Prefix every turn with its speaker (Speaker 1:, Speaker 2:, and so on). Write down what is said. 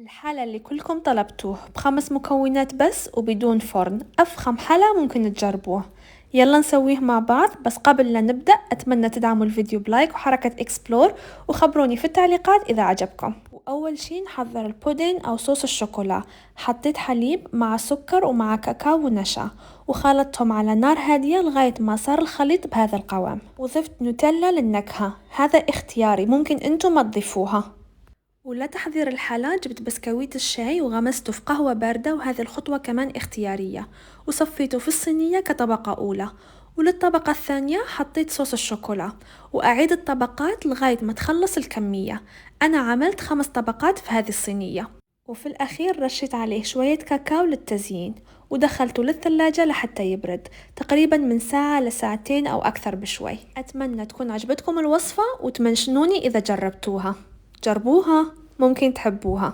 Speaker 1: الحلا اللي كلكم طلبتوه ب5 مكونات بس وبدون فرن، أفخم حلا ممكن تجربوه. يلا نسويه مع بعض، بس قبل لا نبدأ أتمنى تدعموا الفيديو بلايك وحركة إكسبلور، وخبروني في التعليقات إذا عجبكم. وأول شي نحضر البودين أو صوص الشوكولا. حطيت حليب مع سكر ومع كاكاو ونشا، وخلطتهم على نار هادية لغاية ما صار الخليط بهذا القوام، وضفت نوتيلا للنكهة، هذا اختياري ممكن انتو ما تضيفوها. ولتحضير الحلا جبت بسكويت الشاي وغمسته في قهوة باردة، وهذه الخطوة كمان اختيارية، وصفيته في الصينية كطبقة أولى. وللطبقة الثانية حطيت صوص الشوكولا، وأعيد الطبقات لغاية ما تخلص الكمية. أنا عملت 5 طبقات في هذه الصينية. وفي الأخير رشيت عليه شوية كاكاو للتزيين، ودخلته للثلاجة لحتى يبرد تقريبا من ساعة لساعتين أو أكثر بشوي. أتمنى تكون عجبتكم الوصفة، وتمنشنوني إذا جربتوها. جربوها، ممكن تحبوها.